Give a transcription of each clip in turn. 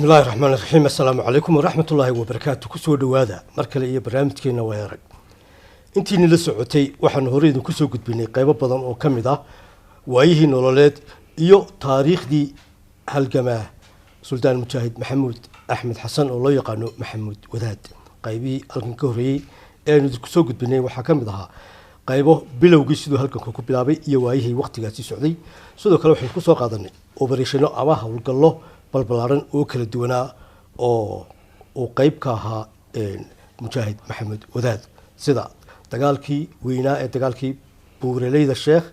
بسم الله الرحمن الرحيم السلام عليكم ورحمة الله وبركاته كسو دوادا مركل إيه برنامجكينا ويارك intii nila socotay waxaan horey idin ku soo gudbinay qaybo badan oo kamid ah waayihii nololeed iyo taariikhdii halgamaa Sultaan Mujaahid Maxamuud Axmed Xasan oo loo yaqaano Maxamuud Wadaad qaybihii halkan ka horeeyay ee idin ku soo gudbinay waxaa kamid ahaa qaybo bilowgii sidoo halkan ku bilaabay iyo waayihii waqtigaasi socday sidoo kale waxaan ku soo qaadanay operation ama hawlgallo balbalaaran oo kala duwanaa oo qayb ka ahaa Mujaahid Maxamuud Wadaad sida dagaalkii weynaa ee dagaalkii buuraleyda Sheekh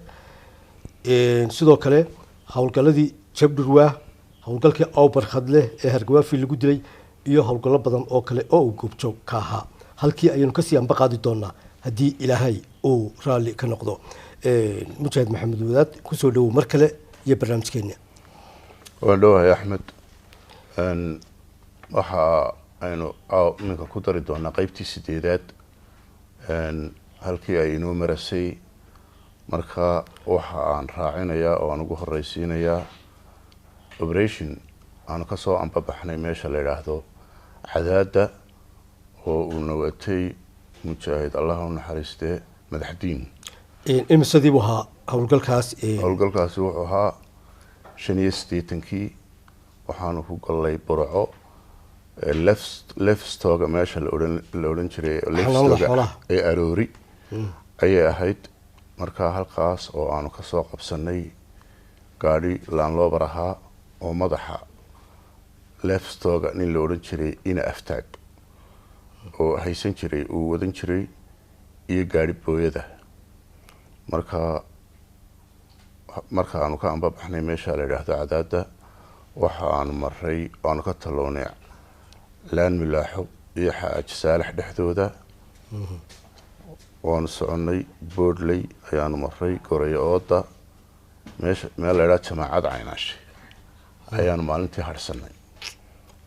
sidoo kale hawlgaladii Jabdurwa hawlgalkii Awbar Khadle ee Hargawaafi lagu dilay iyo hawlgallo badan oo kale oo uu goobjoog ka ahaa halkii aynu ka sii anbaqaadi doonaa haddii Ilaahay uu raali ka noqdo Mujaahid Maxamuud Wadaad ku soo dhaw mar kale iyo barnaamijkeena wadawaa Axmed waxa aynu minka ku dari doonaa qaybtii 8aad halkii ay inoo marasay marka waxa aan raacinayaa oo aan ugu horeysiinayaa operation aan ka soo anbabaxnay meesha la yiraahdo Cadaada oo uu nawatay Mujaahid Allah u naxariistee madaxdiin imsadii waxa hawlgalkaas wuxuu ahaa 85kii waxaanu ku galay Burco Leftstoga meesha la oran jiray Leftstoga ee aroori ayay ahayd marka halkaas oo aanu ka soo qabsanay gaari laan loo baraha oo madaxa Leftstoga nin la oran jiray ina aftaag oo haysan jiray uu wadan jiray iyo gaari booyada marka aanu ka anbabaxnay meesha la yiraahdo Cadaada waxa aanu maray aanu ka taloonay laan milaaxo iyo xaaj saalax dhexdooda waanu soconay boodley ayaanu maray gorayo ooda meesha meel la yiraahdo jamaacad Caynaash ayaanu maalintii harsanay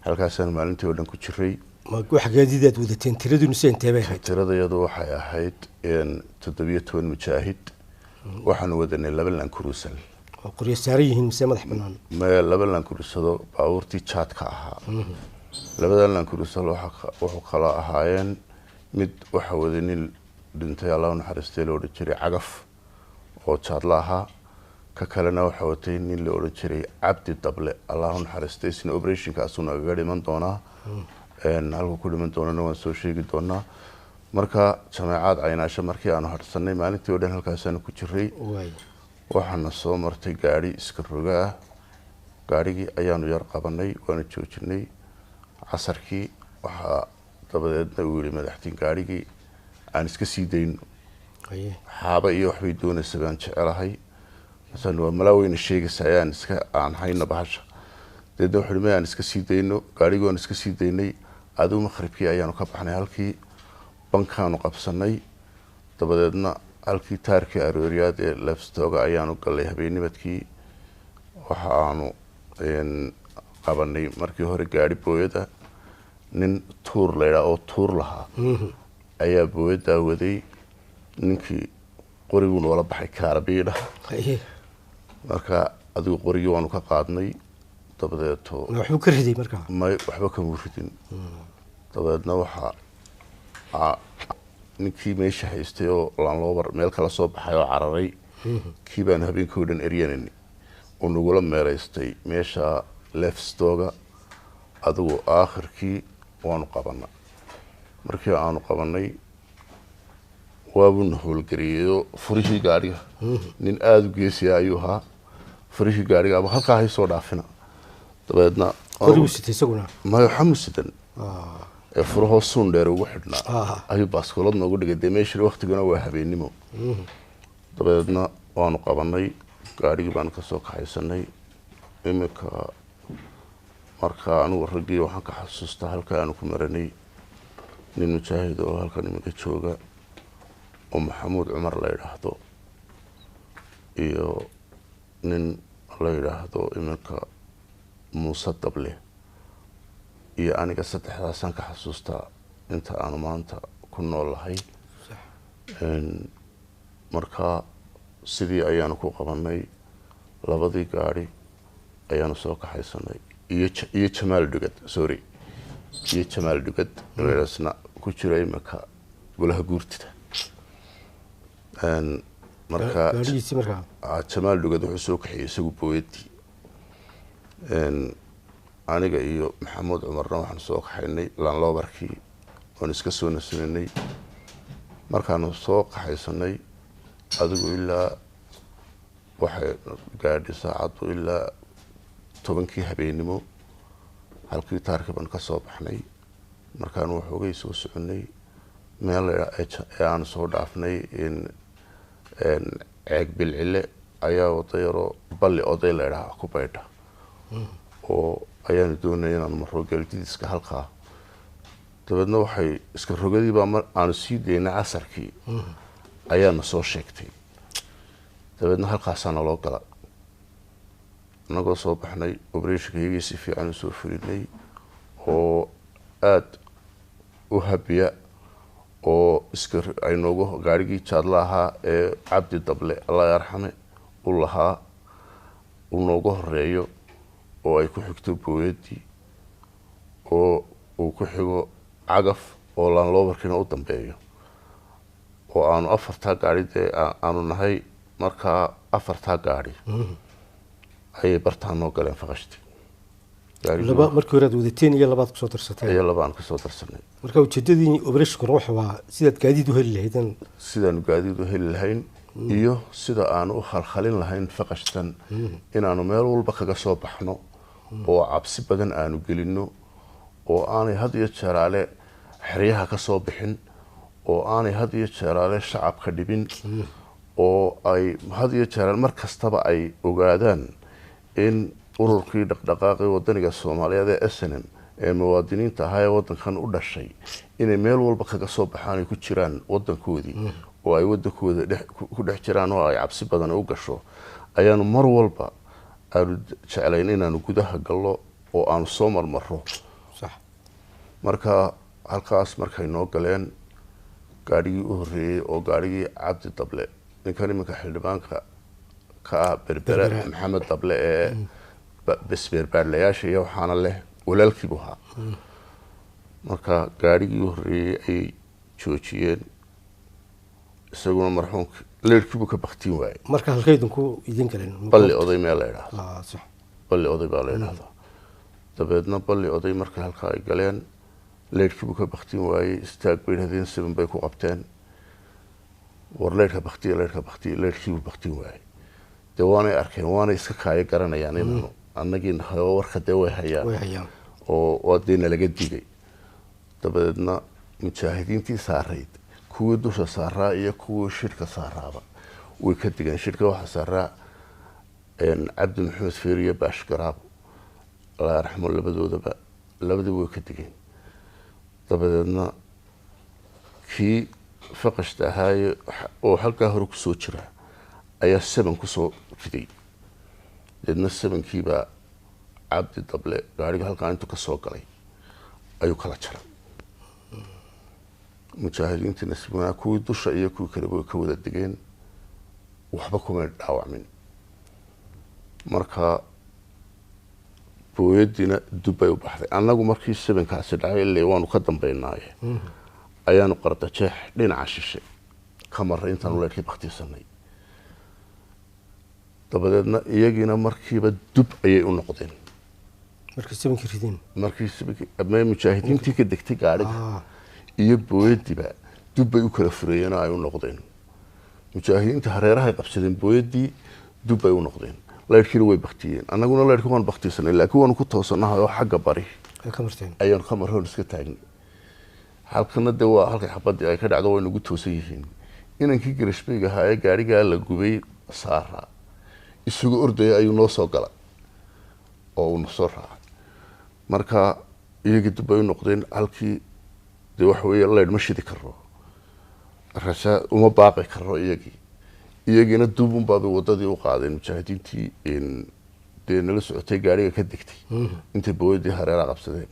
halkaasaan maalintii oo dhan ku jiray waxa gaadiidaad wadateen tiraduna seentee bay ahayd tiradayadu waxay ahayd 17 mujaahid waxaanu wadanay 2 laan kurusal oo qoriyo saariyihiin mise madax banaan ma 2 laan kurusado baabuurtii jaadka ahaa 2 laan kurusal wuxuu kala ahaayeen mid waxa wadanin dhintay Allah u naxariistay loo jiray cagaf oo jaad la ahaa ka kalena waxa watay nin la oran jiray Cabdi Dable Allah u naxariistay sina operationkaas uu naga dhiman doonaa halku ku dhiman doonana waan soo sheegi doonaa marka jamaacad Caynaasho markii aanu harsanay maalintii oo dhan halkaasaan ku jiray waxaana soo martay gaari iska roga ah gaarigii ayaanu yar qabanay waana joojinay casarkii waxa dabadeedna uu yiri madaxtiin gaarigii aan iska sii dayn xaaba iyo waxbay doonaysaa aan jecelahay asan waa malaawayna sheegaysaa aan hayna bahasha deedna wuxuu aan iska sii dayno gaarigii aan iska sii daynay aduu maqribkii ayaanu ka baxnay halkii bankaanu qabsanay dabadeedna halkii taarkii arooriyaad ee Leftstoga ayaanu galay habeennimadkii waxa aanu qabanay markii hore gaari booyada nin tuur leeyahay oo tuur lahaa ayaa booyada waday ninkii qorigu wala baxay kaarbiina marka adigu qorigii waanu ka qaadnay dabadeeto wuxuu ka riday marka ma waxba ka muridin dabadeedna waxa ninkii meesha haystay oo laan loo bar meel kala soo baxay oo cararay kii baan habeenkii dhan eryanay oo nugula meeraystay meesha Leftstoga adigu aakhirkii waanu qabanay markii aanu qabanay waabun howlgariyo furihii gaariga nin aad u geesiya ayuu ahaa furihii gaariga aba halka hay soo dhaafina dabeedna qorigu sitay isaguna ma xamusidan furaho suun dheer ugu xidhnaa ayuu baaskoolad noogu dhigay meeshii waqtigana waa habeenimo dabeedna waanu qabanay gaarigii baan ka soo kaxaysanay imika marka anigu ragii waxaan ka xasuustaa halka aanu ku maranay nin mujaahid oo halkan imika jooga oo Maxamuud Cumar la yiraahdo iyo nin la yiraahdo imika Muuse Dable iyo aniga saddexdaasaan ka xasuustaa inta aanu maanta ku noolahay marka sidii ayaanu ku qabanay labadii gaari ayaanu soo kaxaysanay iyo Jamaal Dhugad sorry iyo Jamaal Dhugad reerasna ku jiray marka golaha guurtida marka gaadhigiisii markaa Jamaal Dhugad wuxuu soo kaxiyay isagu booyadii aniga iyo Maxamed Cumarna waxaan soo kaxaynay Landroverkii oon iska soo nasanay markaan soo qaxaysanay adigu ilaa waxay gaadhi saacadu ilaa 10kii habeenimo halkii taarkiban ka soo baxnay markaan waxoogay soo soconay meel aan soo dhaafnay in ceeg bilcile ayaa wadayaro balli oday leeyahay ku baydha oo ayaan doonay inaan maro galdiiska halka dabadna waxay iska rogadii baa aan sii deynay casarkii ayaana soo sheegtay dabadna halkaasana loo gala anagoo soo baxnay operation-kayagii si fiican soo fulinay oo aad u habiya oo iska ay noogu gaarigii jaadla ahaa ee Cabdi Dable Allah yarxame u lahaa uu noogu horeeyo oo ay ku xigto booyadii oo uu ku xigo cagaf oo Landroverkina u dambeeyo oo aanu afarta gaari aanu nahay markaa afarta gaari ay bartaan noo galeen faqashti laba markii hore wadateen iyo labaad ku soo darsatay iyo labaan ku soo darsanay marka ujeedadii operation waxa waa sidaad gaadiid u heli lahaydeen sidaan gaadiid u heli lahayn iyo sida aan u khalkhalin lahayn faqashtan inaanu meel walba kaga soo baxno oo cabsi badan aanu gelino oo aanay had iyo jeeraale xiriyaha ka soo bixin oo aanay had iyo jeeraale shacabka dhibin oo ay had iyo jeeraale mar kastaba ay ogaadaan in ururkii dhaqdhaqaaqay wadaniga Soomaaliyeed ee SNM ee muwaadiniinta ahaa ee wadankan u dhashay inay meel walba kaga soo baxaan ku jiraan wadankoodii oo ay wadankooda ku dhex jiraan oo ay cabsi badan u gasho ayaanu mar walba aanu jecelayn inaanu gudaha gallo oo aanu soo marmaro sax marka halkaas markay noo galeen gaarigii u horeeyay oo gaarigii Cabdi Dable ninkan iminka xildhibaanka ka berbera Maxamed Dable ee besbeer baadlayaasha iyo waxaana leh walaalkii buu ahaa marka gaarigii u horeeyay ay joojiyeen isaguna marxuumka leerkii buu ka baktiin waayay marka halkeedun ku idin galeen balli oday meel la yiraahdo sax balli oday baa la yiraahdaa dabeedna balli oday marka halka ay galeen leerkii buu ka baktiin waayay istaag bay hadeen 7 bay ku qabteen war leerka baktiye leerkii buu baktiin waayay deewaanay arkeen waana iska kaaya garanayaan inuu annagina warka de way hayaan oo wadina laga digay dabeedna mujaahidiintii saarayd kuwa dusha saaraa iyo kuwa shirka saaraaba way ka digeen shirka waxa saaraa Cabdi Maxamed Feeriye Baash Garaab Allah yarxamo labadoodaba way ka digeen dabeedna kii faqashta ahaa oo halka hore ku soo jira ayaa 7 ku soo fiday dadna 7kii baa Cabdi Dable gaariga halka intuu ka soo galay ayuu kala jaray mujaahidiinta nasbuna kuwii dusha iyo kuwii kale way ka wada digeen waxba kuma dhaawacmin marka booyadina Dubai u baxday anagu markii 7kaasi dhacay ilaa waanu ka dambeynay ayaanu qardajeex dhinaca shishe kamar intaan leerkii baktisanay dabadeedna iyagina markiiba dub ayay u noqdeen markii 7kii ridin markii 7kii ama mujaahidiintii ka degtay gaariga iyo booyadiiba dub bay u kala furayeen ay u noqdeen mujaahidiinta hareeraha qabsadeen booyadii dub bay u noqdeen leerkii way baktiyeen anaguna leerkii waan baktisanay laakiin waan ku toosanahay oo xagga bari ay ka marteen ayaan kamarhoon iska taagnay halkana de waa halka xabadii ay ka dhacdo way nagu toosan yihiin inankii garashbayga ahaa ee gaariga la gubay saara isugu ordaya ayuu noo soo galay oo uu soo raacay marka iyagii dib ay noqdeen halkii de wax weeye leed ma shidi karo rasha uma baaqi karo iyagina duubun baa wadadii u qaadeen mujaahidiintii in de nala socotay gaariga ka degtay inta booyadii hareeraha qabsadeen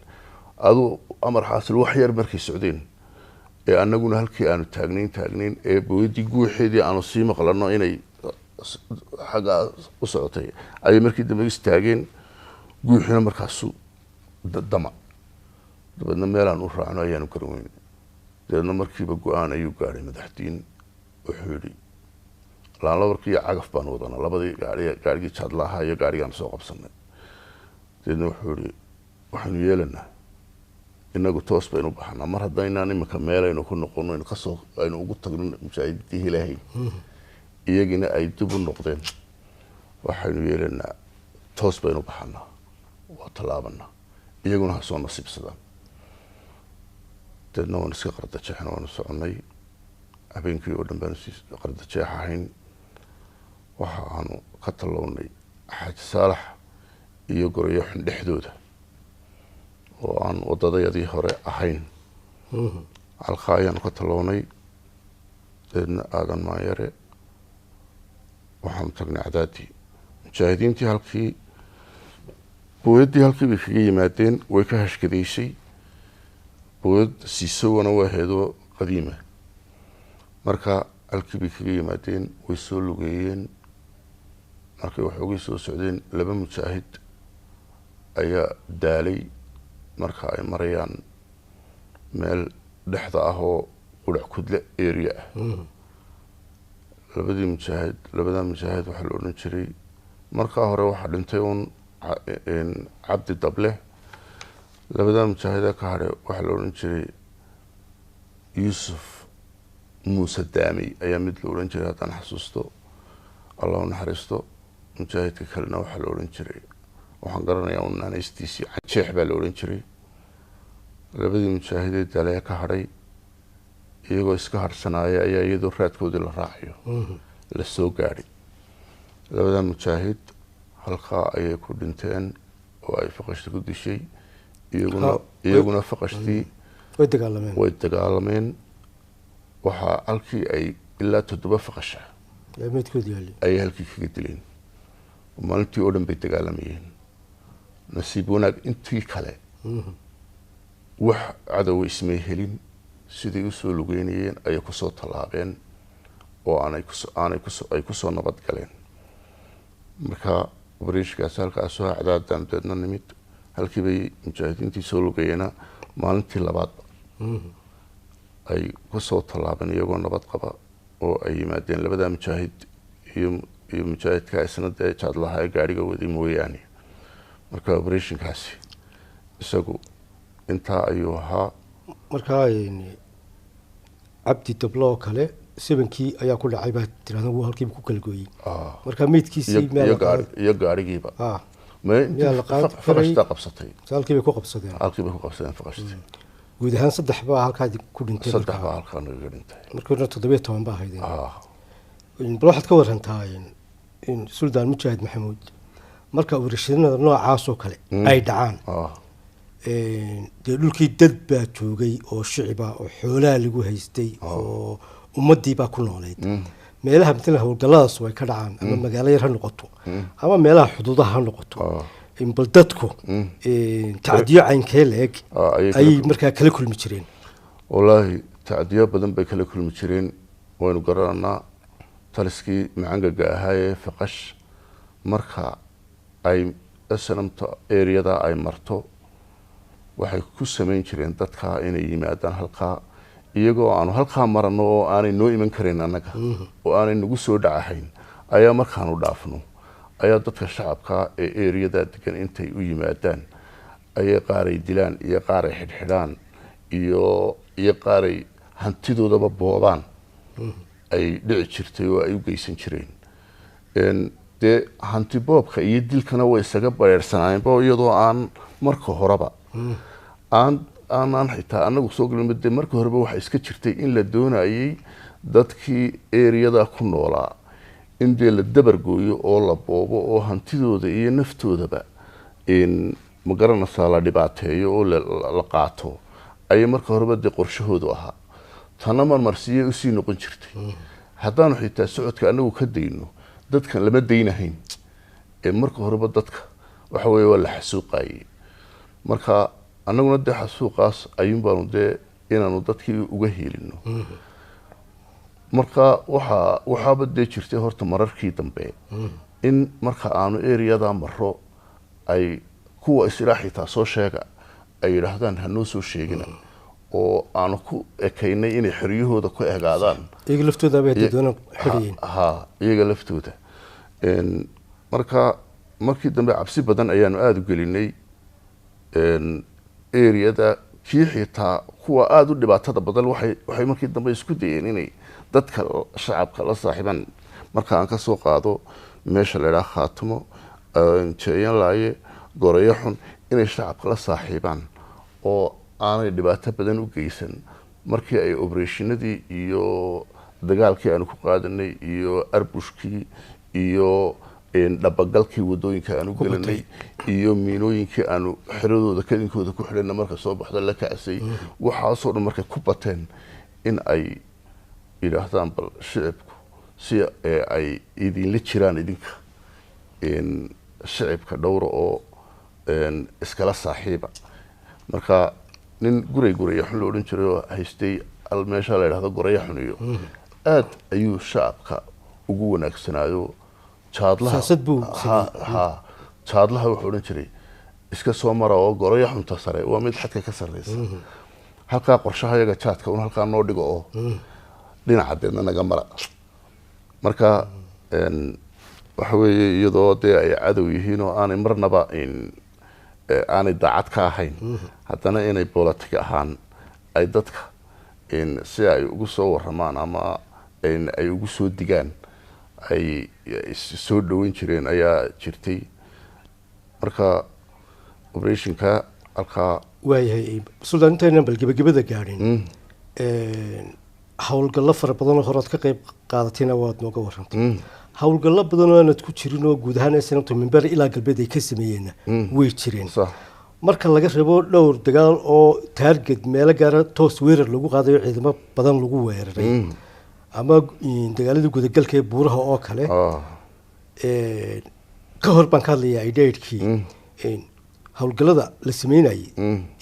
adu amar xaasil wax yar markay socdeen ee annaguna halkii aanu taagnayn ee booyadii guuxeedii aanu sii maqlano inay xaga u socotay ay markii dambe istaageen guuxina markaasu dama dabeedna meelaan u raacno ayaanu garan weyn dabeedna markiiba go-aan ayuu gaadhay madaxdiin wuxuu yidhi laanlawarkii iyo cagaf baan wadanaa labadii gaarigii jaadlaaha iyo gaarigaan soo qabsanay dabeedna wuxuu yidhi waxaanu yeelanaa inagu toos baynu baxanaa mar haddaynaan iminka meelaynu ku noqono aynu ugu tagno mujaahidiintii ilaahay iyagina ay dib u noqdeen waxaynu yeelanaa toos baynu baxanaa waa tallaabanaa iyaguna ha soo nasiibsadaan dabeedna waanu iska qardajeexna waanu soconay habeenkii oo dhan baanu sii qardajeex ahayn waxa aanu ka tallownay xaaji saalax iyo gorayoxin dhexdooda oo aan wadadayadii hore ahayn halkaa ayaanu ka tallownay dabeedna aadan maanyare waxaanu tagnay cadaadii mujaahidiintii halkii booyaddii halkii bay kaga yimaadeen way ka hashkadaysay booyad siisowana waa heedoo qadiima marka halkii bay kaga yimaadeen way soo lugeeyeen markay waxoogay soo socdeen laba mujaahid ayaa daalay marka ay marayaan meel dhexda ah oo qudhac kudle area ah labadaa mujaahid waxaa la odhan jiray markaa hore waxaa dhintay uun cabdi dable labadaa mujaahida ka hadhe waxaa la odhan jiray yuusuf muuse daamey ayaa mid la odhan jiray haddaan xasuusto allah u naxariisto mujaahidka kalena waxaa la odhan jiray waxaan garanayaa un naanaystiisii canjeex baa la odhan jiray labadii mujaahidee dalee ka hadhay iyagoo iska harhsanaaya ayaa iyadoo raadkoodii la raacayo la soo gaadhay labadaa mujaahid halkaa ayay ku dhinteen oo ay faqashti ku dishay iyaguna faqashtii way dagaalameen waxaa halkii ay ilaa 7 faqasha ayay halkii kaga dileen maalintii oo dhan bay dagaalamayeen nasiib wanaag intii kale wax cadow ismay helin sidii u soo lugeynayeen ayay ku soo tallaabeen oo ay ku soo nabad galeen marka bariishkaas halkaas soo cadaadaan deedna nimid halkii bay mujaahidiintii soo lugeeyena maalintii labaad ay ku soo tallaabeen iyagoo nabad qaba oo ay yimaadeen labadaa mujaahid iyo mujaahidka isna dee jaadlaha ee gaadhiga waday mooyaane marka operatiinkaasi isagu intaa ayuu ahaa markaa cabdi dablo kale 7kii ayaa ku dhacay baa tiraadan wuu halkiiba ku kala gooyey marka meydkiisii iyo gaadhigiiba faqashta qabsatay halkiibay ku qabsadeen faqashti guud ahaan 3 baa halkaa ku dhintay 3 baa halkaa naga dhintay markii 17 baa ahayd bal waxaad ka warantaa in suldaan mujaahid maxamuud marka warshadada noocaas oo kale ay dhacaan dee dhulkii dad baa joogay oo shicib ah oo xoolaha lagu haystay oo ummadii baa ku nooleyd meelaha midna hawlgalladaas way ka dhacaan ama magaalo yar ha noqoto ama meelaha xuduudaha ha noqoto in bal dadku tacdiyo caynkee leeg ay markaa kala kulmi jireen wallaahi tacdiyo badan bay kala kulmi jireen waynu garanaa taliskii macangaga ahaayee faqash marka ay aslamta areada ay marto waxay ku samayn jireen dadka inay yimaadaan halkaa iyagoo aanu halkaa marano oo aanay noo iman karin annaga oo aanay nagu soo dhacahayn ayaa markaanu dhaafno ayaa dadka shacabka ee areada degan intay u yimaadaan ayay qaaray dilaan iyo qaaray xidhxidhaan iyo qaaray hantidoodaba boobaan ay dhici jirtay oo ay u geysan jireen dee hanti boobka iyo dilkana way isaga bareersanaayeenba iyadoo aan marka horeba aanaan xitaa anagu soo galin dee marka horeba waxa iska jirtay in la doonayay dadkii areada ku noolaa in dee la dabargooyo oo la boobo oo hantidooda iyo naftoodaba ma garanaysaa la dhibaateeyo oo la qaato ayay marka horeba dee qorshahoodu ahaa tana marmarsiyay usii noqon jirtay haddaanu xitaa socodka anagu ka dayno dadkan lama daynahayn marka horeba dadka waxa weeye waa la xasuuqayay marka annaguna dee xasuuqaas ayuun baanu dee inaanu dadkii uga helino marka waxaaba dee jirtay horta mararkii dambe in marka aanu areada maro ay kuwa israaxitaa soo sheega ay yidhaahdaan hanoo soo sheegina oo aanu ku ekaynay inay xeryahooda ku egaadaan iyaga laftooda bay dadweyne xidhayeen iyaga laftooda marka markii dambe cabsi badan ayaanu aada u gelinay areada kii xitaa kuwa aada u dhibaatada badan waxay markii dambe isku dayeen inay dadka shacabka la saaxiibaan marka aan ka soo qaado meesha la idhaha khaatimo jeeyanlaaye goreyo xun inay shacabka la saaxiibaan oo aanay dhibaato badan u geysan markii ay obereshinadii iyo dagaalkii aanu ku qaadanay iyo arbushkii iyo dhabagalkii wadooyinka aanu gelinay iyo miinooyinkii aanu xeradooda kadinkooda ku xidhana marka soo baxda la kacsay waxaasoo dhan markay ku bateen in ay yidhaahdaan bal shicibku si ay idinla jiraan idinka shicibka dhowra oo iskala saaxiiba marka nin guraya xun la odhan jiray oo haystay meesha la yidhahdo goraya xun iyo aad ayuu shacabka ugu wanaagsanaayo jaadlaha wuxuu odhan jiray iska soo mara oo goraya xunta sare waa mid xadka ka sarreysa halkaa qorshaha yaga jaadka un halkaa noo dhigo oo dhinaca deedna naga mara marka waxa weeye iyadoo dee ay cadow yihiin oo aanay marnaba aanay daacad ka ahayn haddana inay bolotig ahaan ay dadka si ay ugu soo waramaan ama ay ugu soo digaan ay soo dhaweyn jireen ayaa jirtay marka operationka halkaa waayahay suldaan intaynan bal gebagabada gaadhin howlgallo fara badanoo horead ka qayb qaadatayna waad nooga warrantay howlgallo badan oo aanad ku jirin oo guud ahaan sanabta minbar ilaa galbeed ay ka sameeyeenna way jireen marka laga reebo dhowr dagaal oo taarget meelo gaara toos weerar lagu qaadayo ciidamo badan lagu weeraray ama dagaaladii gudagalka ee buuraha oo kale ka hor baan ka hadlayaa idhaydhkii howlgallada la sameynayay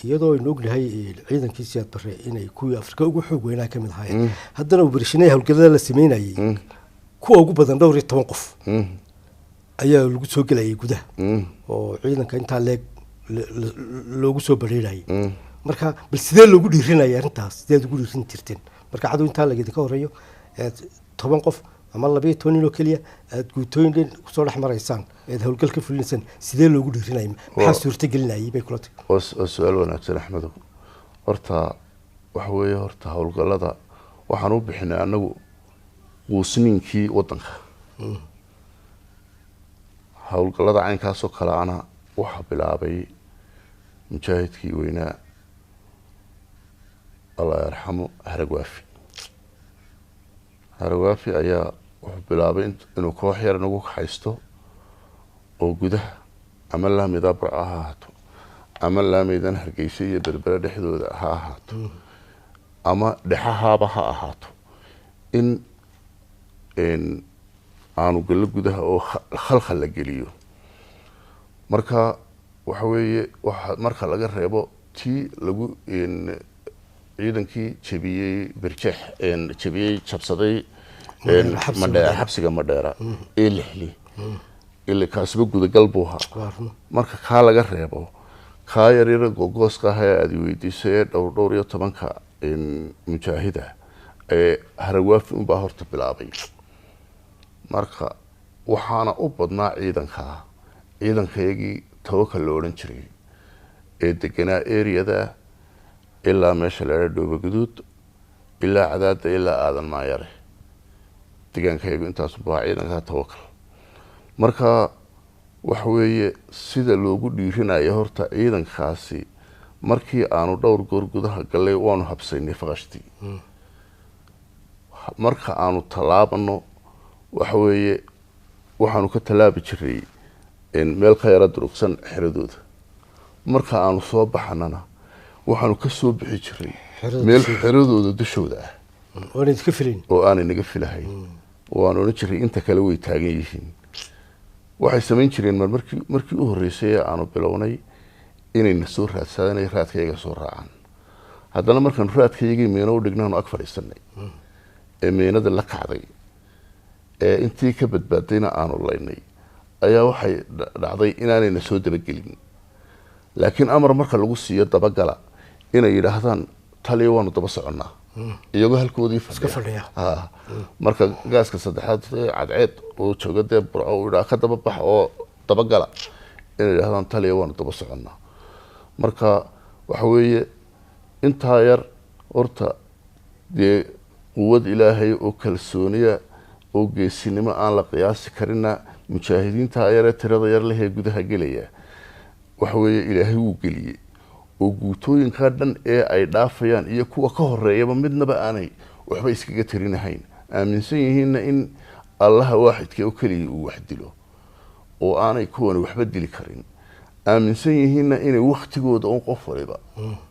iyadoo aynu ognahay ciidankii siyaad barre inay kuwii afrika ugu xoog weynaa ka mid ahaayeen haddana obereshinada howlgallada la sameynayay kuwa ugu badan 12 qof ayaa lagu soo gelayay gudaha oo ciidanka intaa leeg loogu soo bareerayay marka bal sidee loogu dhiirinayay arrintaas sidee ugu dhiirin jirteen marka cadow intaa lageeda ka horeeyo 10 qof ama 12 nin oo kaliya aad guutooyin ku soo dhex maraysaan ee howlgal ka fulinaysan sidee loogu dhiirinayay maxaa suurta gelinayay bay kula tag oo su'aal wanaagsan Axmed horta waxa weeye horta howlgallada waxaan u bixinay anagu quusninkii wadanka howlgallada caynkaasoo kale ana waxa bilaabay mujaahidkii weynaa Allah yarxamo Haragwaafi ayaa wuxuu bilaabay inuu koox yar nagu haysto oo gudaha ama laamida Barca ha ahaato ama laamidan Hargeysa iyo Berbera dhexdooda ha ahaato ama dhexahaaba ha ahaato in aanu gallo gudaha oo khalkhal la geliyo marka waxa weeye marka laga reebo tii lagu ciidankii jabiyay birjeex jabiyay jabsaday xabsiga Madheera ee lixli ilaa kaasba gudagal buu ahaa marka ka laga reebo ka yaryar gogoska aad weydiisay dhowr iyo 10 mujaahida ee Haragwaafi un baa horta bilaabay marka waxaana u badnaa ciidankayagii Tawakkal loo oran jiray ee deganaa areada ilaa meesha la Dhoobo Guduud ilaa Cadaada ilaa Aadan Maayare deegaankaygu intaas baa ciidanka Tawakkal marka waxa weeye sida loogu dhiirinayo horta ciidankaasi markii aanu dhowr goor gudaha galay waanu habsaynay faqashtii marka aanu talaabano waxa weeye waxaanu ka talaabi jiray meel ka yara durugsan xiradooda marka aanu soo baxnana waxaanu ka soo bixi jiray meel xiradooda dushooda ah oo aan inaga filahayn waanu oran jiray inta kale way taagan yihiin waxay samayn jireen markii u horeysay aanu bilownay inayna soo raadsadaan ay raadkayga soo raacaan haddana markaan raadkaygii meeno u dhignaanu ag fadhiisanay ee meenada la kacday ee intii ka badbaadayna aanu laynay ayaa waxay dhacday inaanayna soo dabagelin laakiin amar marka lagu siiyo dabagala inay yidhaahdaan taliya waanu daba soconnaa iyagoo halkoodii fadhiya marka gaaska saddexaad cadceed oo jooga dee burco uu yidhaha ka daba bax oo dabagala inay yidhahdaan taliya waanu daba soconnaa marka waxa weeye intaa yar horta dee quwad ilaahay oo kalsooniya oo geesinimo aan la qiyaasi karina mujaahidiinta yaree tirada yar lehee gudaha gelaya waxa weeye ilaahay wuu geliyey oo guutooyinka dhan ee ay dhaafayaan iyo kuwa ka horeeyaba midnaba aanay waxba iskaga tirinahayn aaminsan yihiinna in allaha waaxidka oo keliya uu wax dilo oo aanay kuwani waxba dili karin aaminsan yihiinna inay waktigooda un qof waliba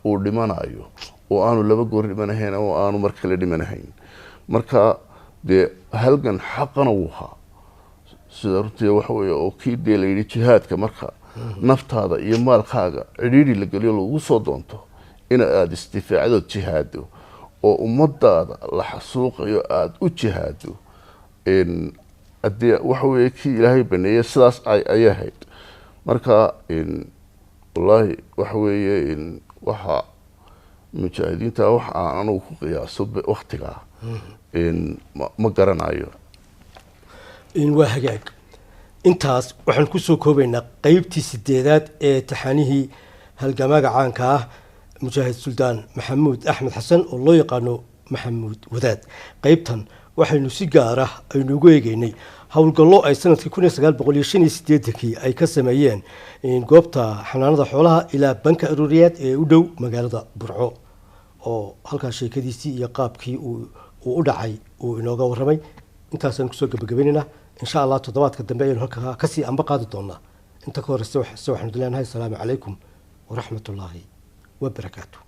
uu dhimanayo oo aanu laba goor dhimanahayn oo aanu mar kale dhimanahayn marka dee halgan xaqana wuu ahaa sida runtii waxa weeye oo kii dee la yidhi jihaadka marka naftaada iyo maalkaaga cidhiidhi la geliyo lagu soo doonto in aada isdifaacadood jihaado oo ummadaada la xasuuqayo aada u jihaado hadee waxa weeye kii ilaahay baneeyey sidaas ayay ahayd marka wallaahi waxa weeye waxa mujaahidiinta wax aan anugu ku qiyaaso waktigaa ma garanayo waa hagaag intaas waxaan kusoo koobaynaa qeybtii 8aad ee taxanihii halgamaaga caanka ah mujaahid suldaan maxamuud axmed xasan oo loo yaqaano maxamuud wadaad qeybtan waxaynu si gaar ah aynu ugu eegeynay howlgallo ay sanadkii 1985 ay ka sameeyeen goobta xanaanada xoolaha ilaa banka aruuriyaad ee u dhow magaalada burco oo halkaas sheekadiisii iyo qaabkii uu u dhacay uu inooga warramay intaasaan kusoo gabagabaynaynaa إن شاء الله تضوات كدنبين هكذا كسي أم بقى ضدنا أنت كور السوح الحمد لله السلام عليكم ورحمة الله وبركاته.